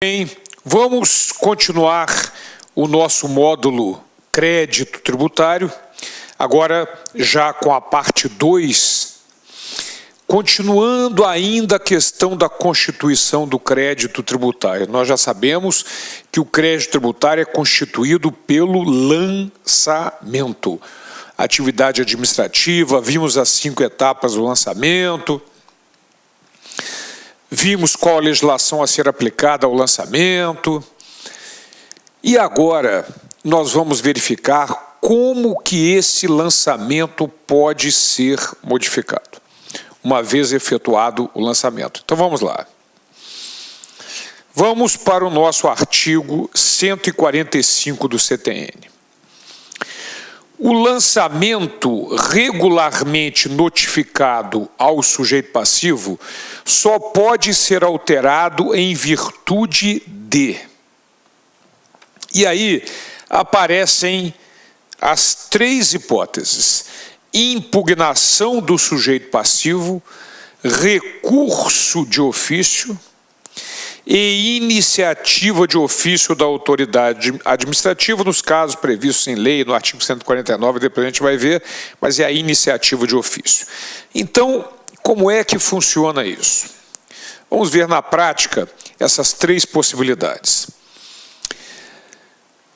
Bem, vamos continuar o nosso módulo crédito tributário, agora já com a parte 2, continuando ainda a questão da constituição do crédito tributário. Nós já sabemos que o crédito tributário é constituído pelo lançamento. Atividade administrativa, vimos as 5 etapas do lançamento, vimos qual a legislação a ser aplicada ao lançamento. E agora nós vamos verificar como que esse lançamento pode ser modificado, uma vez efetuado o lançamento. Então vamos lá. Vamos para o nosso artigo 145 do CTN. O lançamento regularmente notificado ao sujeito passivo só pode ser alterado em virtude de. E aí aparecem as 3 hipóteses: impugnação do sujeito passivo, recurso de ofício e iniciativa de ofício da autoridade administrativa, nos casos previstos em lei, no artigo 149, depois a gente vai ver, mas é a iniciativa de ofício. Então, como é que funciona isso? Vamos ver na prática essas 3 possibilidades.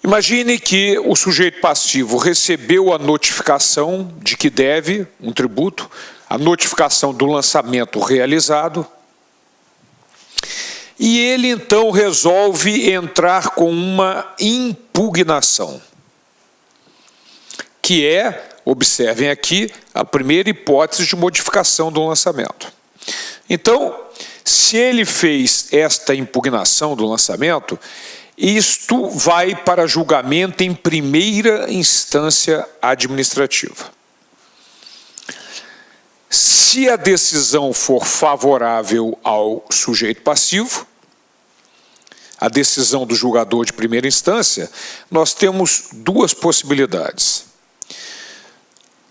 Imagine que o sujeito passivo recebeu a notificação de que deve um tributo, a notificação do lançamento realizado, e ele então resolve entrar com uma impugnação, que é, observem aqui, a primeira hipótese de modificação do lançamento. Então, se ele fez esta impugnação do lançamento, isto vai para julgamento em primeira instância administrativa. Se a decisão for favorável ao sujeito passivo, a decisão do julgador de primeira instância, nós temos 2 possibilidades.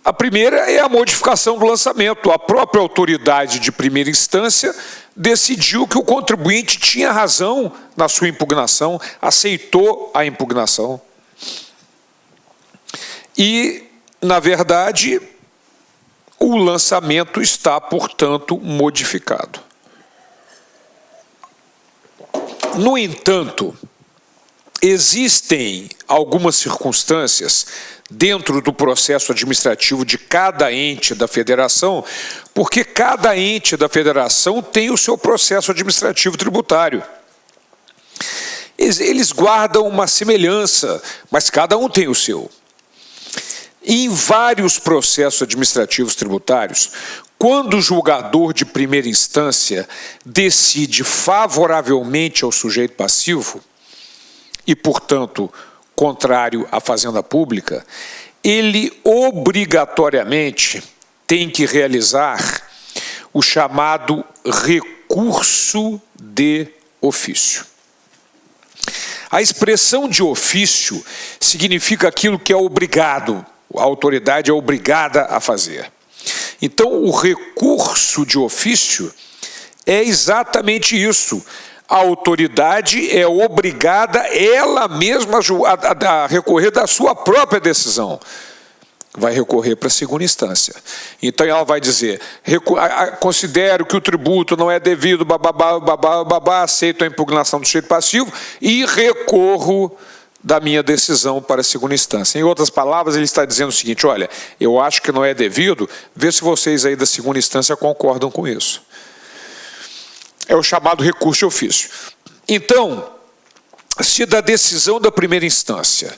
A primeira é a modificação do lançamento. A própria autoridade de primeira instância decidiu que o contribuinte tinha razão na sua impugnação, aceitou a impugnação. E, na verdade, o lançamento está, portanto, modificado. No entanto, existem algumas circunstâncias dentro do processo administrativo de cada ente da federação, porque cada ente da federação tem o seu processo administrativo tributário. Eles guardam uma semelhança, mas cada um tem o seu. Em vários processos administrativos tributários, quando o julgador de primeira instância decide favoravelmente ao sujeito passivo e, portanto, contrário à fazenda pública, ele obrigatoriamente tem que realizar o chamado recurso de ofício. A expressão de ofício significa aquilo que é obrigado, a autoridade é obrigada a fazer. Então, o recurso de ofício é exatamente isso. A autoridade é obrigada ela mesma a recorrer da sua própria decisão. Vai recorrer para a segunda instância. Então, ela vai dizer, considero que o tributo não é devido, aceito a impugnação do sujeito passivo e recorro da minha decisão para a segunda instância. Em outras palavras, ele está dizendo o seguinte: olha, eu acho que não é devido, vê se vocês aí da segunda instância concordam com isso. É o chamado recurso de ofício. Então, se da decisão da primeira instância,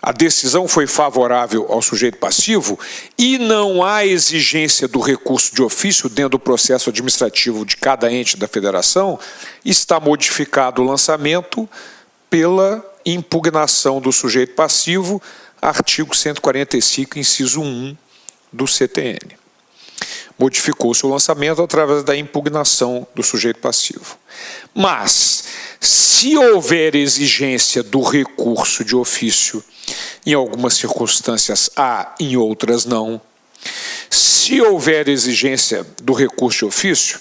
a decisão foi favorável ao sujeito passivo e não há exigência do recurso de ofício dentro do processo administrativo de cada ente da federação, está modificado o lançamento pela impugnação do sujeito passivo, artigo 145, inciso 1 do CTN. Modificou-se o lançamento através da impugnação do sujeito passivo. Mas, se houver exigência do recurso de ofício, em algumas circunstâncias há, em outras não, se houver exigência do recurso de ofício,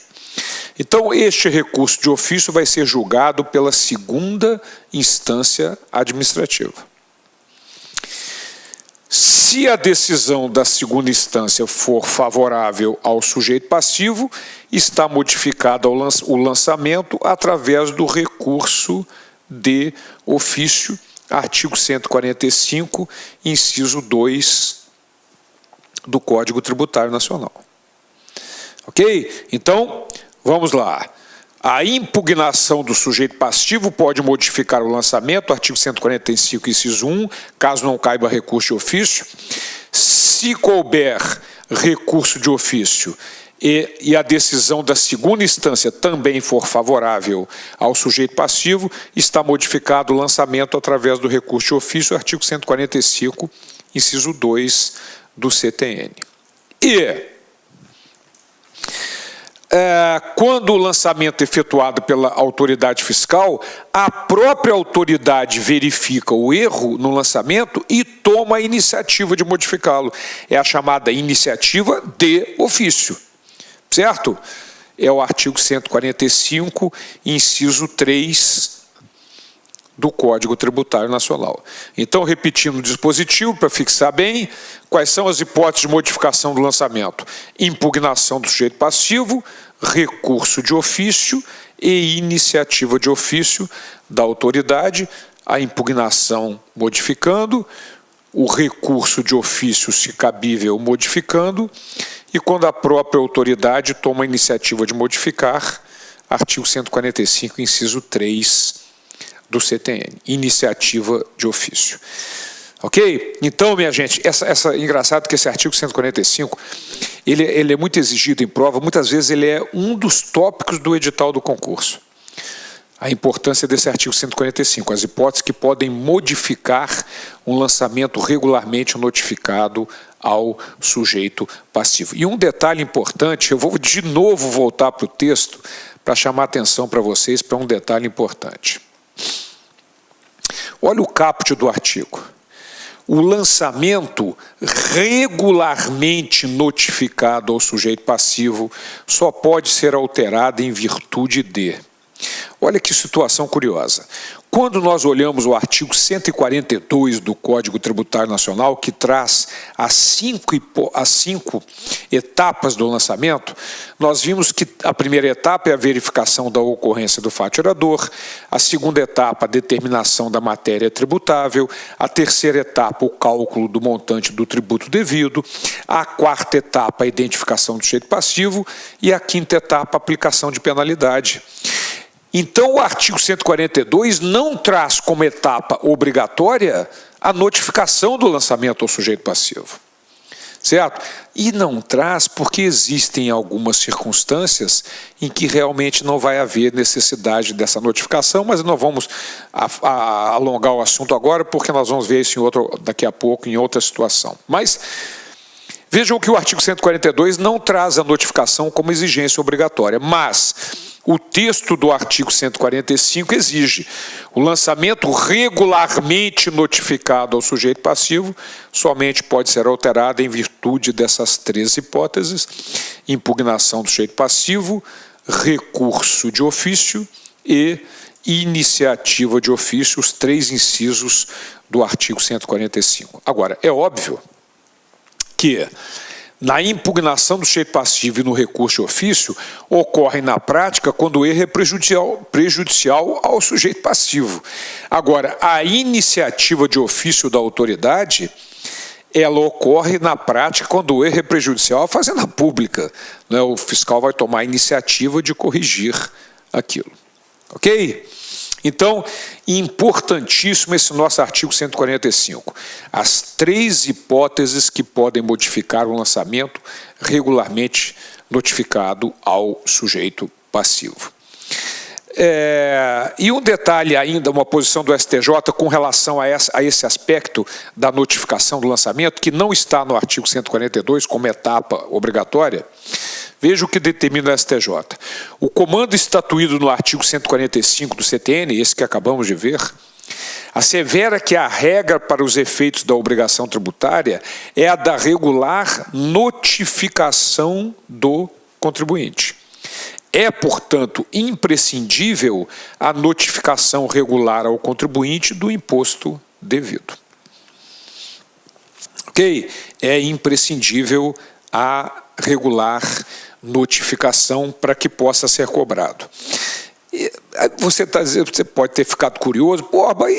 Então, este recurso de ofício vai ser julgado pela segunda instância administrativa. Se a decisão da segunda instância for favorável ao sujeito passivo, está modificado o lançamento através do recurso de ofício, artigo 145, inciso 2 do Código Tributário Nacional. Ok? Então, vamos lá. A impugnação do sujeito passivo pode modificar o lançamento, artigo 145, inciso 1, caso não caiba recurso de ofício. Se couber recurso de ofício e a decisão da segunda instância também for favorável ao sujeito passivo, está modificado o lançamento através do recurso de ofício, artigo 145, inciso 2 do CTN. Quando o lançamento é efetuado pela autoridade fiscal, a própria autoridade verifica o erro no lançamento e toma a iniciativa de modificá-lo. É a chamada iniciativa de ofício, certo? É o artigo 145, inciso 3 do Código Tributário Nacional. Então, repetindo o dispositivo, para fixar bem, quais são as hipóteses de modificação do lançamento? Impugnação do sujeito passivo, recurso de ofício e iniciativa de ofício da autoridade, a impugnação modificando, o recurso de ofício, se cabível, modificando, e quando a própria autoridade toma a iniciativa de modificar, artigo 145, inciso 3 do CTN, iniciativa de ofício. Ok? Então, minha gente, engraçado que esse artigo 145, ele é muito exigido em prova, muitas vezes ele é um dos tópicos do edital do concurso. A importância desse artigo 145, as hipóteses que podem modificar um lançamento regularmente notificado ao sujeito passivo. E um detalhe importante, eu vou de novo voltar para o texto para chamar a atenção para vocês para um detalhe importante. Olha o caput do artigo. O lançamento regularmente notificado ao sujeito passivo só pode ser alterado em virtude de... Olha que situação curiosa. Quando nós olhamos o artigo 142 do Código Tributário Nacional, que traz as cinco etapas do lançamento, nós vimos que a primeira etapa é a verificação da ocorrência do fato gerador, a segunda etapa, a determinação da matéria tributável, a terceira etapa, o cálculo do montante do tributo devido, a quarta etapa, a identificação do sujeito passivo e a quinta etapa, a aplicação de penalidade. Então, o artigo 142 não traz como etapa obrigatória a notificação do lançamento ao sujeito passivo, certo? E não traz porque existem algumas circunstâncias em que realmente não vai haver necessidade dessa notificação, mas nós vamos alongar o assunto agora, porque nós vamos ver isso daqui a pouco em outra situação. Mas vejam que o artigo 142 não traz a notificação como exigência obrigatória, mas o texto do artigo 145 exige o lançamento regularmente notificado ao sujeito passivo, somente pode ser alterado em virtude dessas três hipóteses: impugnação do sujeito passivo, recurso de ofício e iniciativa de ofício, os três incisos do artigo 145. Agora, é óbvio que na impugnação do sujeito passivo e no recurso de ofício, ocorre na prática quando o erro é prejudicial ao sujeito passivo. Agora, a iniciativa de ofício da autoridade, ela ocorre na prática quando o erro é prejudicial à fazenda pública, né? O fiscal vai tomar a iniciativa de corrigir aquilo. Ok? Então, importantíssimo esse nosso artigo 145. As três hipóteses que podem modificar o lançamento regularmente notificado ao sujeito passivo. E um detalhe ainda, uma posição do STJ com relação a esse aspecto da notificação do lançamento, que não está no artigo 142 como etapa obrigatória. Veja o que determina o STJ. O comando estatuído no artigo 145 do CTN, esse que acabamos de ver, assevera que a regra para os efeitos da obrigação tributária é a da regular notificação do contribuinte. É, portanto, imprescindível a notificação regular ao contribuinte do imposto devido. Ok? É imprescindível a regular notificação para que possa ser cobrado. Você pode ter ficado curioso, pô, mas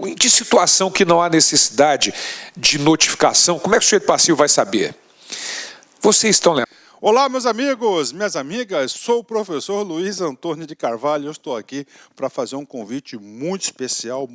em que situação que não há necessidade de notificação? Como é que o sujeito passivo vai saber? Vocês estão lembrando? Olá, meus amigos, minhas amigas, sou o professor Luiz Antônio de Carvalho e eu estou aqui para fazer um convite muito especial,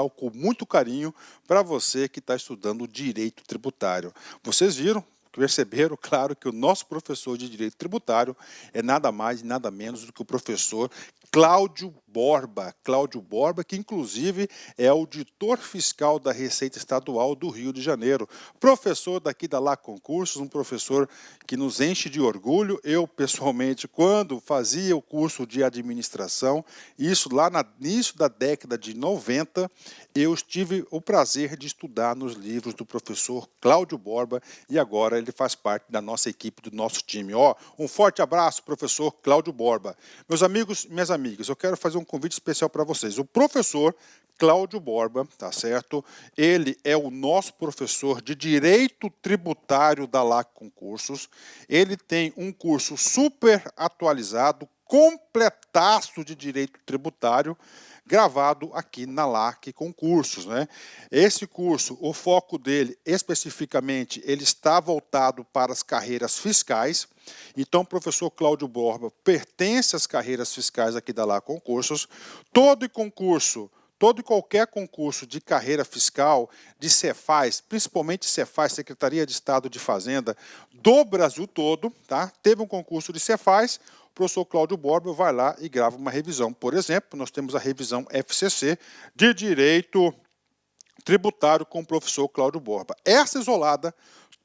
com muito carinho para você que está estudando Direito Tributário. Vocês viram? Perceberam, claro, que o nosso professor de Direito Tributário é nada mais e nada menos do que o professor Cláudio Borba. Cláudio Borba, que inclusive é auditor fiscal da Receita Estadual do Rio de Janeiro. Professor daqui da Lá Concursos, um professor que nos enche de orgulho. Eu, pessoalmente, quando fazia o curso de administração, isso lá no início da década de 90, eu tive o prazer de estudar nos livros do professor Cláudio Borba e agora ele faz parte da nossa equipe, do nosso time. Um forte abraço, professor Cláudio Borba. Meus amigos, minhas amigas, eu quero fazer um convite especial para vocês. O professor Cláudio Borba, tá certo? Ele é o nosso professor de Direito Tributário da LAC Concursos. Ele tem um curso super atualizado, completaço de Direito Tributário, gravado aqui na LAC Concursos, né? Esse curso, o foco dele, especificamente, ele está voltado para as carreiras fiscais. Então, o professor Cláudio Borba pertence às carreiras fiscais aqui da LAC Concursos. Todo e qualquer concurso de carreira fiscal, de Cefaz, principalmente Cefaz, Secretaria de Estado de Fazenda, do Brasil todo, tá? Teve um concurso de Cefaz, o professor Cláudio Borba vai lá e grava uma revisão. Por exemplo, nós temos a revisão FCC de Direito Tributário com o professor Cláudio Borba. Essa isolada,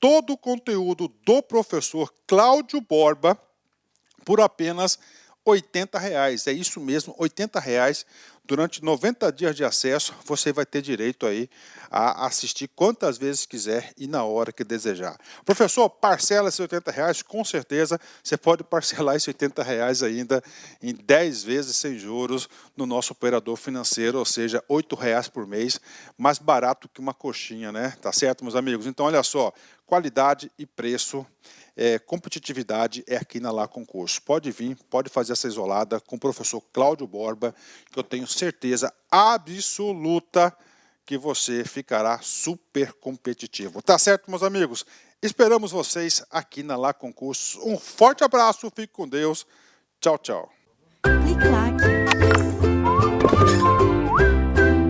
todo o conteúdo do professor Cláudio Borba por apenas R$ 80. É isso mesmo, R$ 80. Durante 90 dias de acesso, você vai ter direito aí a assistir quantas vezes quiser e na hora que desejar. Professor, parcela esses R$ 80, com certeza você pode parcelar esses R$ 80 ainda em 10 vezes sem juros no nosso operador financeiro, ou seja, R$ 8 por mês, mais barato que uma coxinha, né? Tá certo, meus amigos? Então, olha só, qualidade e preço, competitividade é aqui na Lá Concurso. Pode vir, pode fazer essa isolada com o professor Cláudio Borba, que eu tenho certeza absoluta que você ficará super competitivo. Tá certo, meus amigos? Esperamos vocês aqui na Lá Concursos. Um forte abraço, fique com Deus. Tchau, tchau. Clique lá.